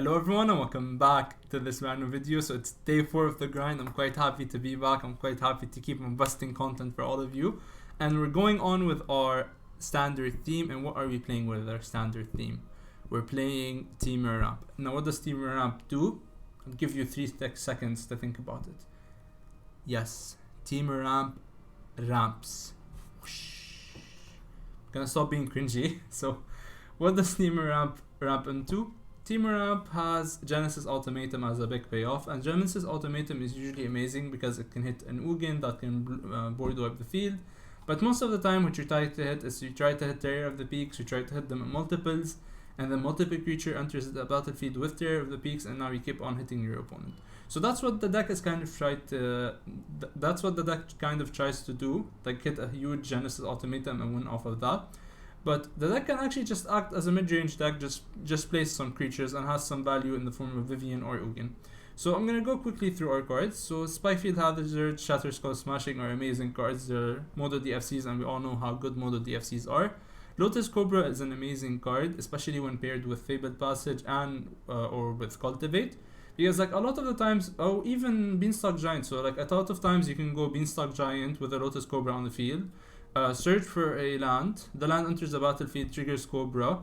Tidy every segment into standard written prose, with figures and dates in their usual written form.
Hello everyone and welcome back to this random video. So it's day 4 of the grind. I'm quite happy to be back. I'm quite happy to keep investing content for all of you. And we're going on with our standard theme. And what are we playing with our standard theme? We're playing Temur Ramp. Now what does Temur Ramp do? I'll give you 3 seconds to think about it. Yes, Temur Ramp ramps. Whoosh. I'm gonna stop being cringy. So what does Temur Ramp into? Temur Ramp has Genesis Ultimatum as a big payoff, and Genesis Ultimatum is usually amazing because it can hit an Ugin that can board wipe the field. But most of the time what you try to hit is you try to hit Terror of the Peaks, you try to hit them at multiples, and then multiple creature enters the battlefield with Terror of the Peaks, and now you keep on hitting your opponent. So that's what the deck is kind of tries to do, like hit a huge Genesis Ultimatum and win off of that. But the deck can actually just act as a mid-range deck, just place some creatures and has some value in the form of Vivien or Ugin. So I'm gonna go quickly through our cards. So Spikefield Hazard, Shatterskull Smashing are amazing cards. They're Modo DFCs and we all know how good Modo DFCs are. Lotus Cobra is an amazing card, especially when paired with Fabled Passage and or with Cultivate. Because like a lot of the times, even Beanstalk Giant, so like a lot of times you can go Beanstalk Giant with a Lotus Cobra on the field. Search for a land. The land enters the battlefield, triggers Cobra,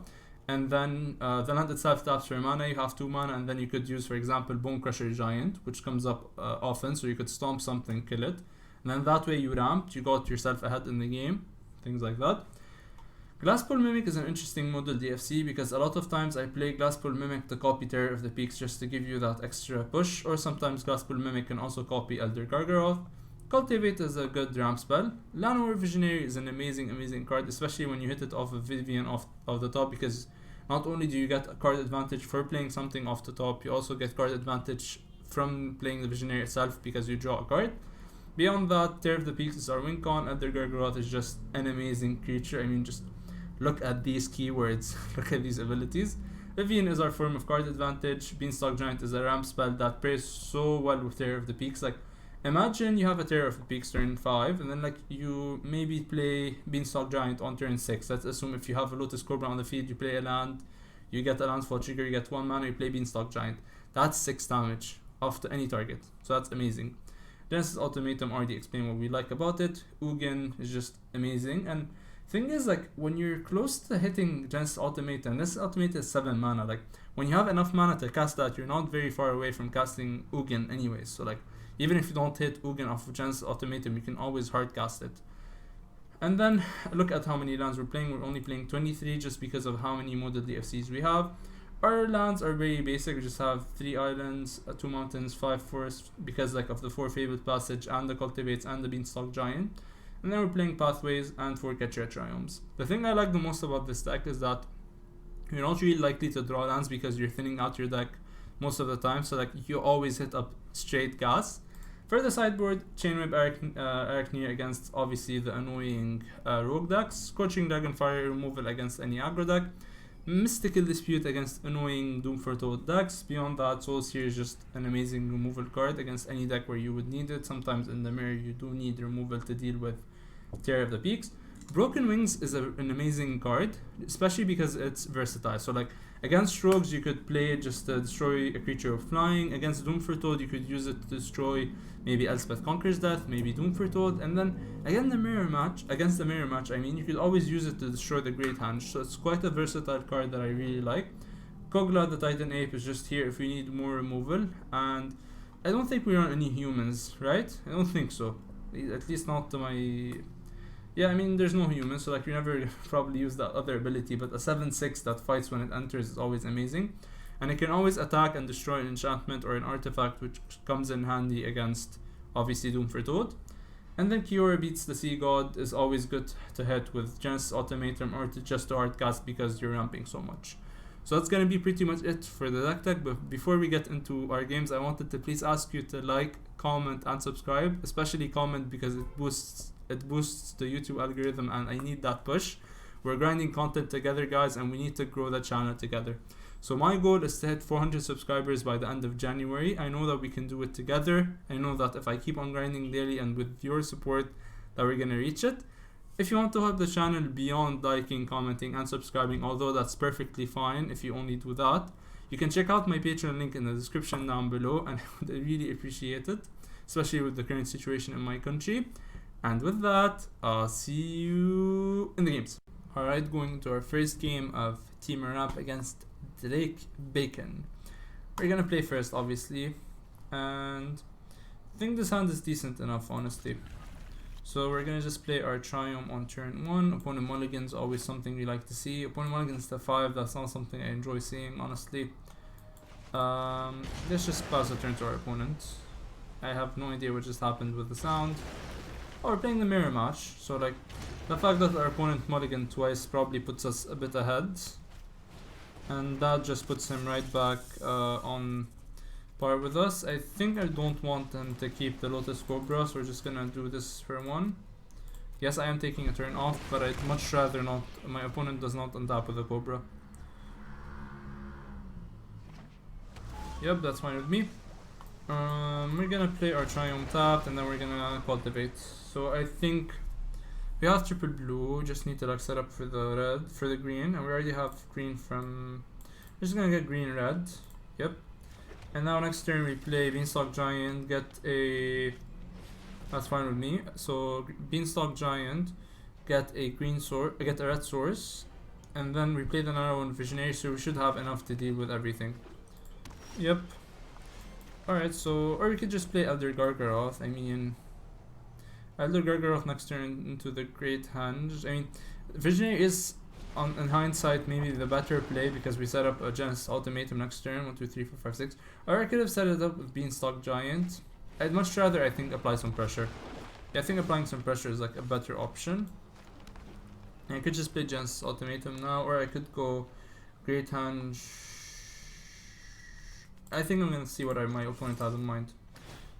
and then the land itself taps for mana. You have 2 mana, and then you could use, for example, Bonecrusher Giant, which comes up often, so you could stomp something, kill it, and then that way you ramped, you got yourself ahead in the game, things like that. Glasspool Mimic is an interesting model DFC because a lot of times I play Glasspool Mimic to copy Terror of the Peaks just to give you that extra push, or sometimes Glasspool Mimic can also copy Elder Gargaroth. Cultivate is a good ramp spell. Llanowar Visionary is an amazing card, especially when you hit it off of Vivien off the top, because not only do you get a card advantage for playing something off the top, you also get card advantage from playing the Visionary itself because you draw a card. Beyond that, Terror of the Peaks is our win con. Elder Gargaroth is just an amazing creature. I mean, just look at these keywords, look at these abilities. Vivien is our form of card advantage. Beanstalk Giant is a ramp spell that pairs so well with Terror of the Peaks. Like, imagine you have a Terror of the Peaks turn 5, and then like you maybe play Beanstalk Giant on turn 6. Let's assume if you have a Lotus Cobra on the field, you play a land, you get a landfall trigger, you get 1 mana, you play Beanstalk Giant. That's 6 damage off to any target. So that's amazing. Genesis Ultimatum, already explained what we like about it. Ugin is just amazing. And thing is, like, when you're close to hitting Genesis Ultimatum, this Ultimatum is 7 mana. Like, when you have enough mana to cast that, you're not very far away from casting Ugin anyways. So like, even if you don't hit Ugin off of Genesis Ultimatum, you can always hardcast it. And then look at how many lands we're playing. We're only playing 23 just because of how many model DFCs we have. Our lands are very basic. We just have 3 islands, 2 mountains, 5 forests, because like of the 4 Fabled Passage and the Cultivates and the Beanstalk Giant. And then we're playing Pathways and 4 Ketria Triomes. The thing I like the most about this deck is that you're not really likely to draw lands because you're thinning out your deck most of the time. So like you always hit up straight gas. For the sideboard, Chainweb Arachneer against obviously the annoying rogue decks, Scorching Dragonfire removal against any aggro deck, Mystical Dispute against annoying Doom Foretold decks. Beyond that, Soul Seer is just an amazing removal card against any deck where you would need it. Sometimes in the mirror you do need removal to deal with Terror of the Peaks. Broken Wings is an amazing card, especially because it's versatile. So like against rogues you could play it just to destroy a creature with flying. Against Doom Foretold you could use it to destroy maybe Elspeth Conquers Death, maybe Doom Foretold, and then against the mirror match, you could always use it to destroy the Great Henge. So it's quite a versatile card that I really like. Kogla the Titan Ape is just here if we need more removal, and I don't think we run any humans, right? I don't think so. At least not to my... Yeah, I mean, there's no humans, so like we never probably use that other ability, but a 7/6 that fights when it enters is always amazing. And it can always attack and destroy an enchantment or an artifact, which comes in handy against, obviously, Doom Foretold. And then Kiora Beats the Sea God is always good to hit with Genesis Ultimatum or to just to hardcast because you're ramping so much. So that's going to be pretty much it for the DeckTech. But before we get into our games, I wanted to please ask you to like, comment, and subscribe. Especially comment because it boosts the YouTube algorithm and I need that push. We're grinding content together, guys, and we need to grow the channel together. So my goal is to hit 400 subscribers by the end of January. I know that we can do it together. I know that if I keep on grinding daily and with your support that we're gonna reach it. If you want to help the channel beyond liking, commenting, and subscribing, although that's perfectly fine if you only do that, You can check out my Patreon link in the description down below, and I would really appreciate it, especially with the current situation in my country. And with that, I'll see you in the games. Alright, going into our first game of Temur Ramp against Drake Bacon. We're gonna play first, obviously, and I think this hand is decent enough, honestly. So we're gonna just play our Triome on turn 1. Opponent mulligans, always something we like to see. Opponent mulligans to 5, that's not something I enjoy seeing, honestly. Let's just pass the turn to our opponent. I have no idea what just happened with the sound. Oh, we're playing the mirror match, so like the fact that our opponent mulliganed twice probably puts us a bit ahead, and that just puts him right back on par with us. I think I don't want him to keep the Lotus Cobra, so we're just gonna do this for 1. Yes, I am taking a turn off, but I'd much rather not. My opponent does not untap with the Cobra. Yep, that's fine with me. We're gonna play our Triome tapped, and then we're gonna cultivate. So I think we have triple blue, just need to like set up for the red, for the green, and we already have green from. We're just gonna get green red. Yep. And now next turn we play Beanstalk Giant, get a. That's fine with me. So Beanstalk Giant, get a green source, get a red source, and then we play the Llanowar Visionary, so we should have enough to deal with everything. Yep. Alright, so, or we could just play Elder Gargaroth. I mean, Elder Gargaroth next turn into the Great Henge. I mean, Visionary is, in hindsight, maybe the better play because we set up a Genesis Ultimatum next turn. 1, 2, 3, 4, 5, 6. Or I could have set it up with Beanstalk Giant. I'd much rather, I think, apply some pressure. Yeah, I think applying some pressure is like a better option. And I could just play Genesis Ultimatum now, or I could go Great Henge. I think I'm gonna see what my opponent has in mind.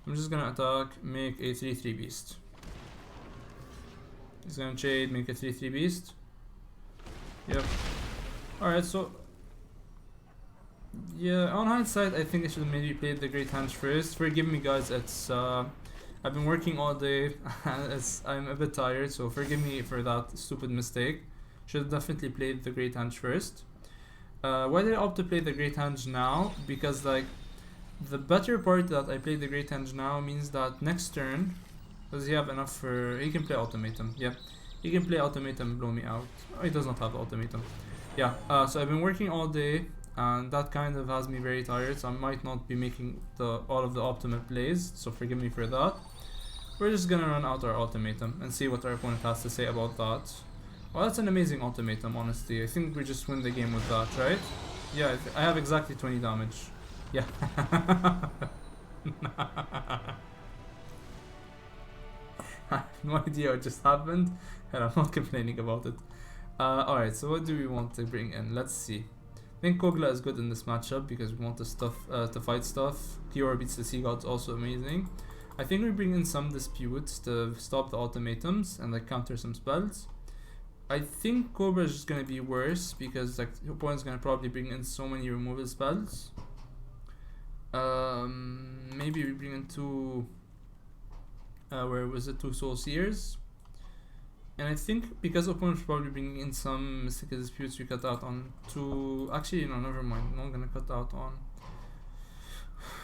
I'm just gonna attack, make a 3/3 beast. He's gonna trade, make a 3/3 beast. Yep. Alright, so yeah, on hindsight, I think I should have maybe played the Great Henge first. Forgive me, guys. It's I've been working all day. I'm a bit tired, so forgive me for that stupid mistake. Should have definitely played the Great Henge first. Why did I opt to play the Great Henge now? Because like the better part that I played the Great Henge now means that next turn, does he have enough for? He can play Ultimatum. Yep, he can play Ultimatum and blow me out. Oh, he does not have the Ultimatum. Yeah. So I've been working all day, and that kind of has me very tired. So I might not be making all of the optimal plays. So forgive me for that. We're just gonna run out our Ultimatum and see what our opponent has to say about that. Well, that's an amazing Ultimatum, honestly. I think we just win the game with that, right? Yeah, I have exactly 20 damage. Yeah. I have no idea what just happened, and I'm not complaining about it. Alright, so what do we want to bring in? Let's see. I think Kogla is good in this matchup because we want to fight stuff. Kiora beats the Sea Gods, also amazing. I think we bring in some disputes to stop the ultimatums and like counter some spells. I think Cobra is just gonna be worse because like the opponent's gonna probably bring in so many removal spells. Maybe we bring in two. Where was it? 2 Soul Seers. And I think because opponent's probably bringing in some Mystical Disputes, we cut out on 2. Actually, no, never mind. I'm not gonna cut out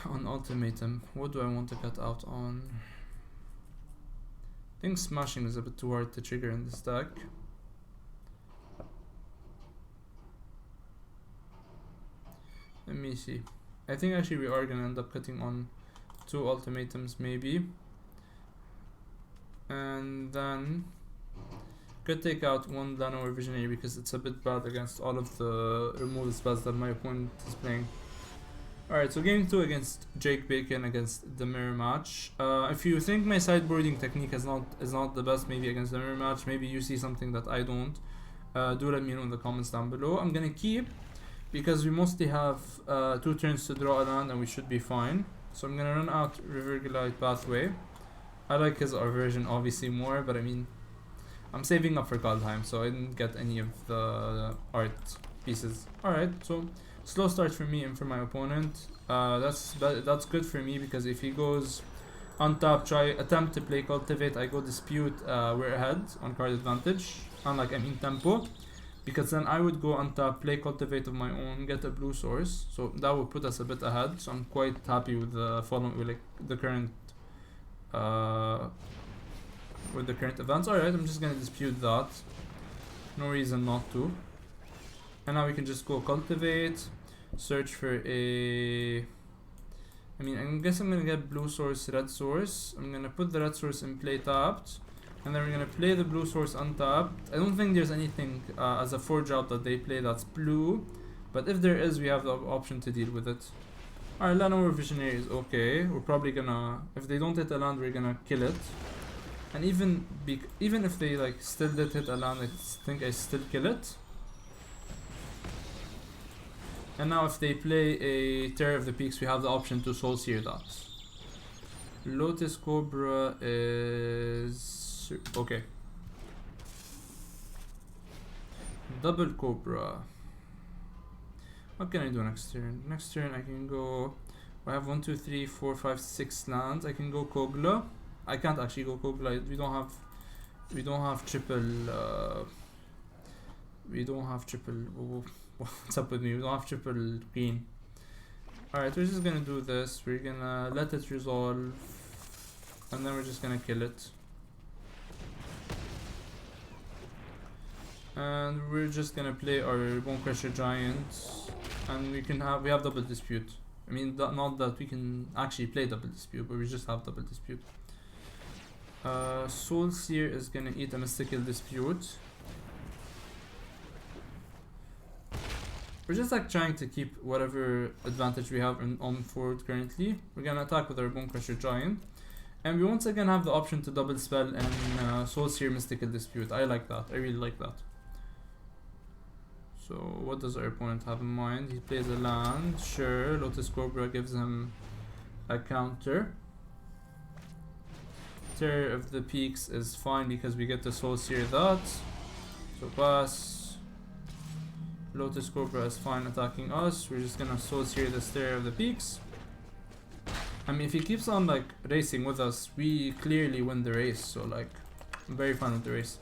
on Ultimatum. What do I want to cut out on? I think Smashing is a bit too hard to trigger in this deck. Let me see. I think actually we are gonna end up cutting on 2 Ultimatums maybe. And then could take out 1 Llanowar Visionary because it's a bit bad against all of the removal spells that my opponent is playing. Alright, so game 2 against Drake Bacon against the mirror match. If you think my sideboarding technique is not the best maybe against the mirror match, maybe you see something that I don't, do let me know in the comments down below. I'm gonna keep because we mostly have 2 turns to draw a land and we should be fine. So I'm gonna run out Riverglide Pathway. I like his version obviously more, but I mean, I'm saving up for Kaldheim, so I didn't get any of the art pieces. Alright, so slow start for me and for my opponent. That's good for me because if he goes on top, attempt to play Cultivate, I go Dispute, we're ahead on card advantage, unlike tempo. because then I would go untap, play Cultivate of my own, get a blue source. So that would put us a bit ahead. So I'm quite happy with the current events. Alright, I'm just gonna dispute that. No reason not to. And now we can just go Cultivate, search for a... I mean, I guess I'm gonna get blue source, red source. I'm gonna put the red source in play tapped. And then we're gonna play the blue source untapped. I don't think there's anything as a forge out that they play that's blue. But if there is, we have the option to deal with it. Alright, Llanowar Visionary is okay. We're probably gonna... If they don't hit a land, we're gonna kill it. And even if they like still did hit a land, I think I still kill it. And now if they play a Terror of the Peaks, we have the option to Soul Sear that. Lotus Cobra is... okay. Double Cobra. What can I do next turn? Next turn I can go... I have 1, 2, 3, 4, 5, 6 lands. I can go Kogla. I can't actually go Kogla. We don't have triple... what's up with me? We don't have triple green. Alright, we're just gonna do this. We're gonna let it resolve. And then we're just gonna kill it. And we're just gonna play our Bonecrusher Giant. And we have double dispute. I mean, not that we can actually play double dispute, but we just have double dispute. Soul Sear is gonna eat a mystical dispute. We're just like trying to keep whatever advantage we have on forward currently. We're gonna attack with our Bonecrusher Giant. And we once again have the option to double spell and Soul Sear Mystical Dispute. I like that. I really like that. So what does our opponent have in mind? He plays a land. Sure, Lotus Cobra gives him a counter. Terror of the Peaks is fine because we get to Soul Sear that. So pass. Lotus Cobra is fine attacking us. We're just gonna Soul Sear the Terror of the Peaks. I mean, if he keeps on like racing with us, we clearly win the race. So like, I'm very fine with the race.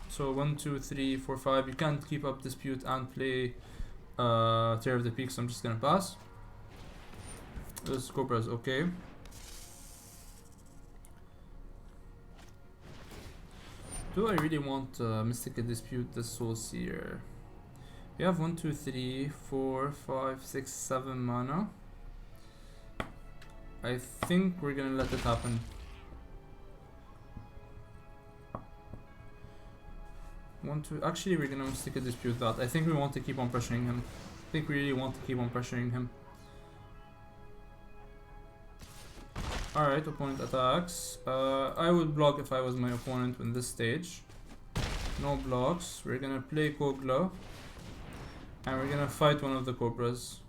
So 1, 2, 3, 4, 5. You can't keep up dispute and play Terror of the Peaks. So I'm just gonna pass. This Cobra is okay. Do I really want Mystical Dispute this Soul Sear? We have 1, 2, 3, 4, 5, 6, 7 mana. I think we're gonna let it happen. Actually, we're gonna Mystical Dispute that. I think we want to keep on pressuring him. I think we really want to keep on pressuring him. Alright, opponent attacks. I would block if I was my opponent in this stage. No blocks. We're gonna play Kogla. And we're gonna fight one of the Cobras.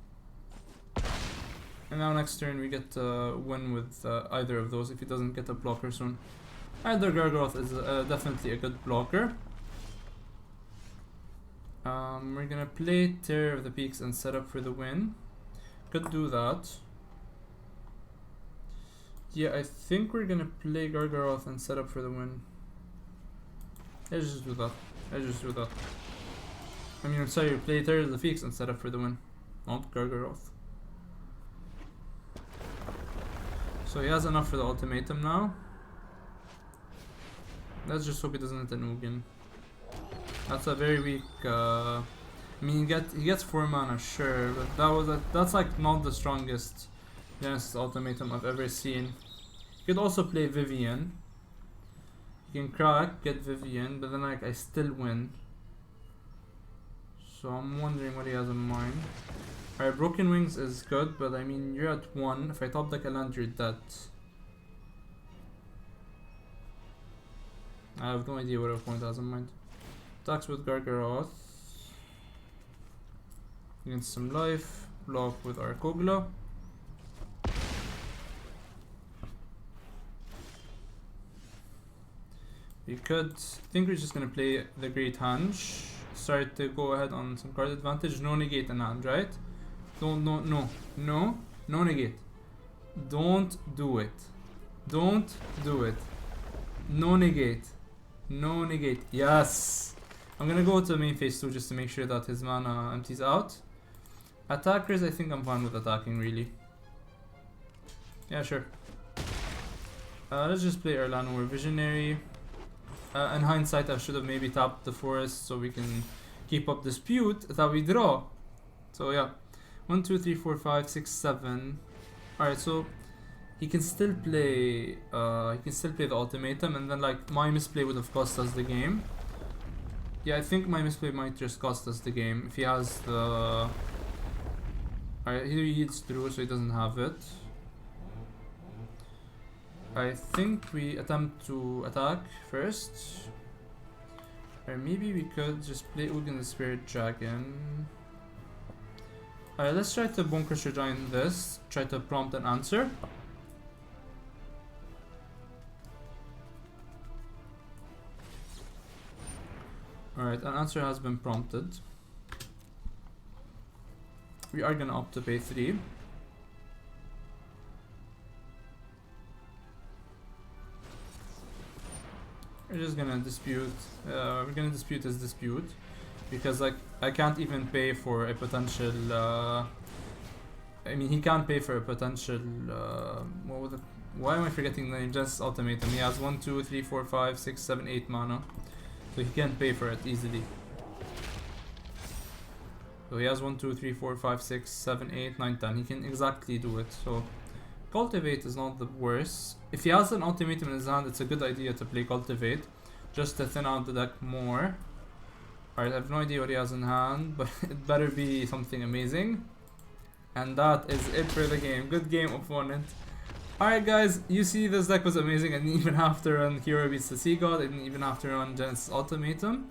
And now next turn we get to win with either of those if he doesn't get a blocker soon. Elder Gargaroth is definitely a good blocker. We're gonna play Terror of the Peaks and set up for the win. Could do that. Yeah, I think we're gonna play Gargaroth and set up for the win. Let's just do that. I mean, I'm sorry, play Terror of the Peaks and set up for the win. Not Gargaroth. So he has enough for the ultimatum now. Let's just hope he doesn't hit an Ugin. That's a very weak. I mean, he gets 4 mana, sure, but that's like not the strongest Genesis Ultimatum I've ever seen. You could also play Vivien. You can crack, get Vivien, but then like I still win. So I'm wondering what he has in mind. Alright, Broken Wings is good, but I mean, you're at 1. If I top deck a land, you're dead. I have no idea what our opponent has in mind. Attacks with Gargaroth. Against some life. Block with our Kogla. We could think we're just gonna play the Great Henge. Start to go ahead on some card advantage. No negate an hand, right? No negate. Don't do it. Don't do it. No negate. No negate. Yes. I'm gonna go to main phase 2 just to make sure that his mana empties out. Attackers, I think I'm fine with attacking, really. Yeah, sure. Let's just play our Llanowar Visionary. In hindsight, I should have maybe tapped the forest so we can keep up dispute that we draw. So yeah, 1, 2, 3, 4, 5, 6, 7. Alright, so he can still play the ultimatum, and then like my misplay would have cost us the game. Yeah, I think my misplay might just cost us the game if he has the. Alright, he heals through, so he doesn't have it. I think we attempt to attack first. Or maybe we could just play Ugin the Spirit Dragon. Alright, let's try to Bonecrusher Giant this. Try to prompt an answer. Alright, an answer has been prompted. We are gonna opt to pay 3. We're just gonna dispute. We're gonna dispute his dispute because like I can't even pay for a potential. I mean, he can't pay for a potential. What would it, why am I forgetting the name? Genesis Ultimatum. He has 1, 2, 3, 4, 5, 6, 7, 8 mana, so he can't pay for it easily. So he has 1, 2, 3, 4, 5, 6, 7, 8, 9, 10. He can exactly do it. So Cultivate is not the worst. If he has an ultimatum in his hand, it's a good idea to play Cultivate, just to thin out the deck more. Alright, I have no idea what he has in hand, but it better be something amazing. And that is it for the game. Good game, opponent. Alright guys, you see this deck was amazing. I didn't even have to run Hero Beats the Sea God. I didn't even have to run Genesis Ultimatum.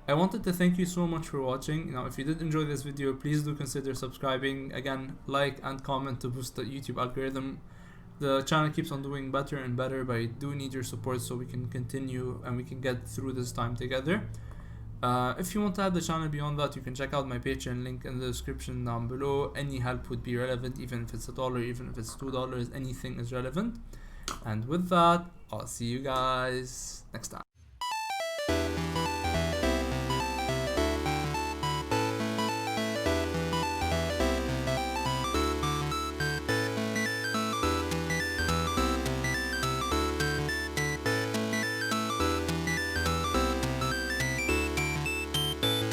I wanted to thank you so much for watching. If you did enjoy this video, please do consider subscribing. Again, like and comment to boost the YouTube algorithm. The channel keeps on doing better and better, but I do need your support so we can continue and we can get through this time together. If you want to help the channel beyond that, you can check out my Patreon link in the description down below. Any help would be relevant, even if it's $1, even if it's $2, anything is relevant. And with that, I'll see you guys next time.